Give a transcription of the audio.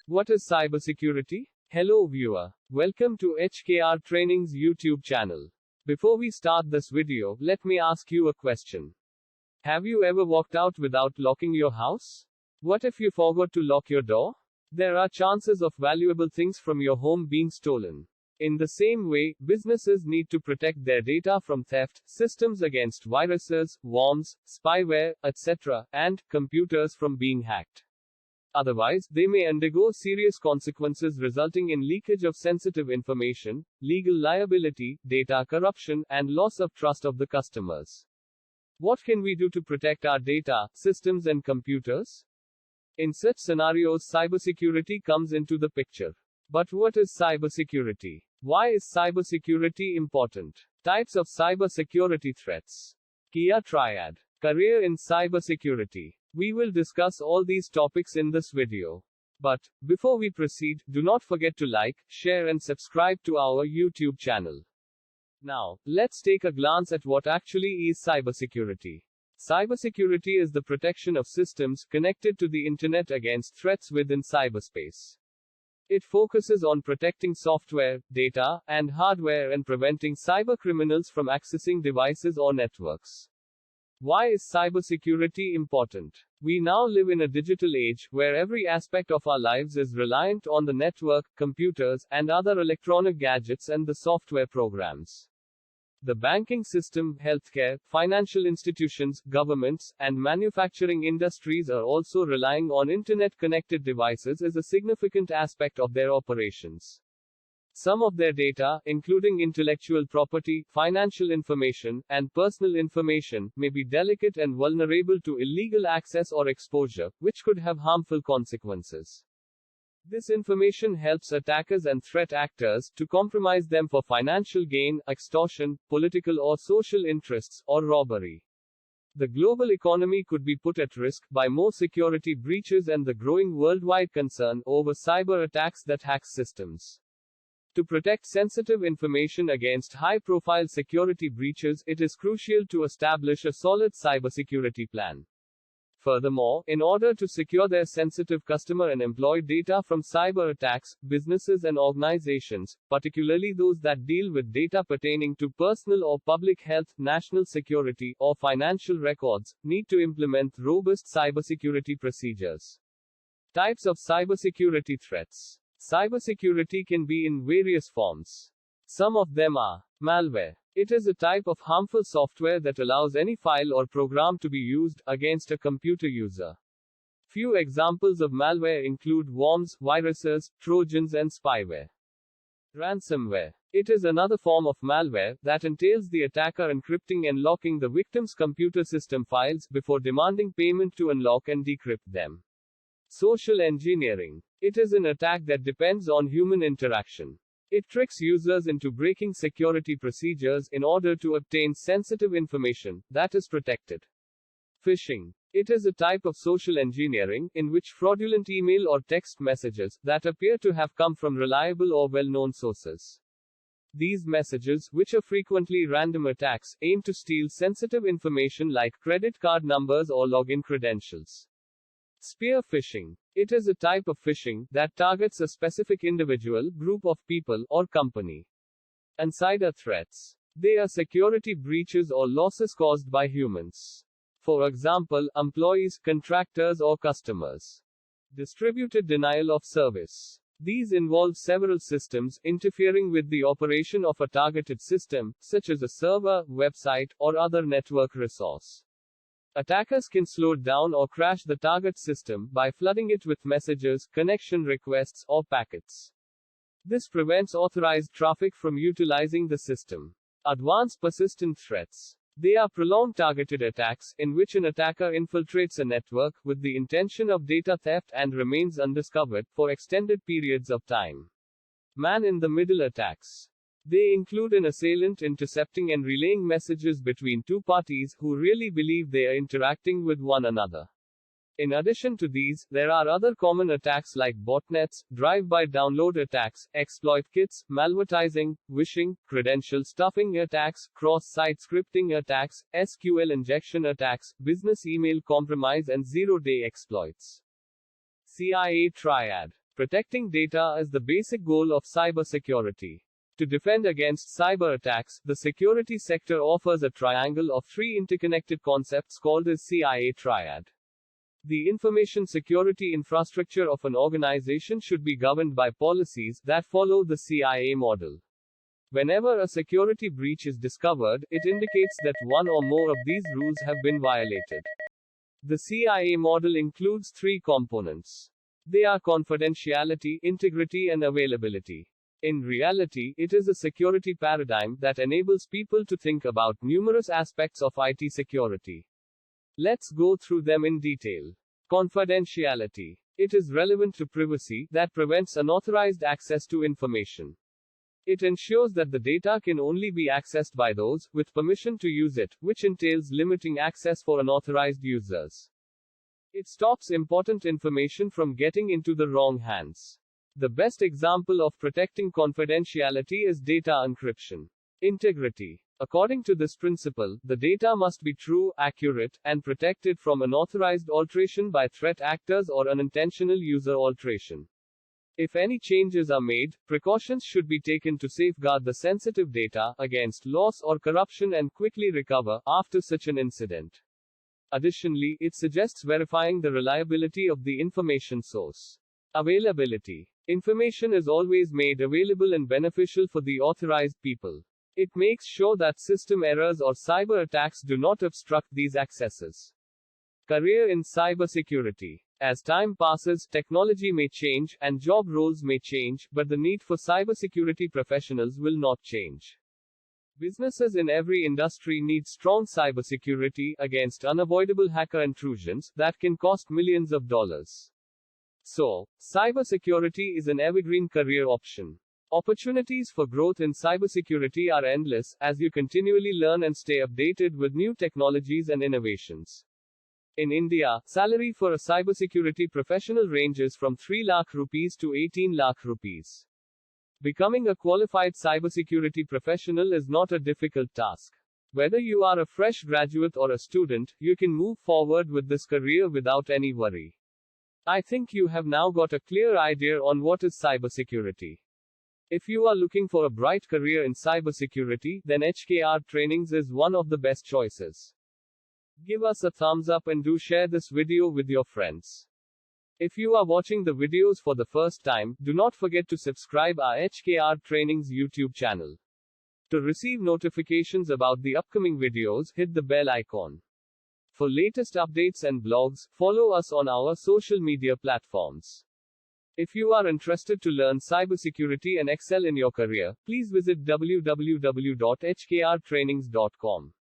What is cybersecurity? Hello viewer. Welcome to HKR Trainings YouTube channel. Before we start this video, let me ask you a question. Have you ever walked out without locking your house? What if you forgot to lock your door? There are chances of valuable things from your home being stolen. In the same way, businesses need to protect their data from theft, systems against viruses, worms, spyware, etc., and computers from being hacked. Otherwise, they may undergo serious consequences resulting in leakage of sensitive information, legal liability, data corruption, and loss of trust of the customers. What can we do to protect our data, systems, and computers? In such scenarios, cybersecurity comes into the picture. But what is cybersecurity? Why is cybersecurity important? Types of cybersecurity threats. HKR Triad. Career in cybersecurity. We will discuss all these topics in this video. But, before we proceed, do not forget to like, share and subscribe to our YouTube channel. Now, let's take a glance at what actually is cybersecurity. Cybersecurity is the protection of systems connected to the internet against threats within cyberspace. It focuses on protecting software, data, and hardware and preventing cybercriminals from accessing devices or networks. Why is cybersecurity important? We now live in a digital age, where every aspect of our lives is reliant on the network, computers, and other electronic gadgets and the software programs. The banking system, healthcare, financial institutions, governments, and manufacturing industries are also relying on internet-connected devices as a significant aspect of their operations. Some of their data, including intellectual property, financial information, and personal information, may be delicate and vulnerable to illegal access or exposure, which could have harmful consequences. This information helps attackers and threat actors to compromise them for financial gain, extortion, political or social interests, or robbery. The global economy could be put at risk by more security breaches and the growing worldwide concern over cyber attacks that hack systems. To protect sensitive information against high-profile security breaches, it is crucial to establish a solid cybersecurity plan. Furthermore, in order to secure their sensitive customer and employee data from cyber attacks, businesses and organizations, particularly those that deal with data pertaining to personal or public health, national security, or financial records, need to implement robust cybersecurity procedures. Types of cybersecurity threats. Cybersecurity can be in various forms. Some of them are malware. It is a type of harmful software that allows any file or program to be used against a computer user. Few examples of malware include worms, viruses, trojans, and spyware. Ransomware. It is another form of malware that entails the attacker encrypting and locking the victim's computer system files before demanding payment to unlock and decrypt them. Social engineering. It is an attack that depends on human interaction. It tricks users into breaking security procedures in order to obtain sensitive information that is protected. Phishing. It is a type of social engineering in which fraudulent email or text messages that appear to have come from reliable or well-known sources. These messages, which are frequently random attacks, aim to steal sensitive information like credit card numbers or login credentials. Spear phishing. It is a type of phishing that targets a specific individual, group of people, or company. Insider threats. They are security breaches or losses caused by humans. For example, employees, contractors, or customers. Distributed denial of service. These involve several systems interfering with the operation of a targeted system, such as a server, website, or other network resource. Attackers can slow down or crash the target system by flooding it with messages, connection requests, or packets. This prevents authorized traffic from utilizing the system. Advanced persistent threats. They are prolonged targeted attacks, in which an attacker infiltrates a network with the intention of data theft and remains undiscovered for extended periods of time. Man-in-the-middle attacks. They include an assailant intercepting and relaying messages between two parties who really believe they are interacting with one another. In addition to these, there are other common attacks like botnets, drive-by download attacks, exploit kits, malvertising, phishing, credential stuffing attacks, cross-site scripting attacks, SQL injection attacks, business email compromise, and zero-day exploits. CIA Triad. Protecting data is the basic goal of cybersecurity. To defend against cyber attacks, the security sector offers a triangle of three interconnected concepts called as CIA Triad. The information security infrastructure of an organization should be governed by policies that follow the CIA model. Whenever a security breach is discovered, it indicates that one or more of these rules have been violated. The CIA model includes three components. They are confidentiality, integrity, and availability. In reality, it is a security paradigm that enables people to think about numerous aspects of IT security. Let's go through them in detail. Confidentiality. It is relevant to privacy that prevents unauthorized access to information. It ensures that the data can only be accessed by those with permission to use it, which entails limiting access for unauthorized users. It stops important information from getting into the wrong hands. The best example of protecting confidentiality is data encryption. Integrity. According to this principle, the data must be true, accurate, and protected from unauthorized alteration by threat actors or unintentional user alteration. If any changes are made, precautions should be taken to safeguard the sensitive data against loss or corruption and quickly recover after such an incident. Additionally, it suggests verifying the reliability of the information source. Availability. Information is always made available and beneficial for the authorized people. It makes sure that system errors or cyber attacks do not obstruct these accesses. Career in cybersecurity. As time passes, technology may change, and job roles may change, but the need for cybersecurity professionals will not change. Businesses in every industry need strong cybersecurity against unavoidable hacker intrusions that can cost millions of dollars. So, cybersecurity is an evergreen career option. Opportunities for growth in cybersecurity are endless, as you continually learn and stay updated with new technologies and innovations. In India, salary for a cybersecurity professional ranges from 3 lakh rupees to 18 lakh rupees. Becoming a qualified cybersecurity professional is not a difficult task. Whether you are a fresh graduate or a student, you can move forward with this career without any worry. I think you have now got a clear idea on what is cybersecurity. If you are looking for a bright career in cybersecurity, then HKR Trainings is one of the best choices. Give us a thumbs up and do share this video with your friends. If you are watching the videos for the first time, do not forget to subscribe our HKR Trainings YouTube channel. To receive notifications about the upcoming videos, hit the bell icon. For latest updates and blogs, follow us on our social media platforms. If you are interested to learn cybersecurity and excel in your career, please visit www.hkrtrainings.com.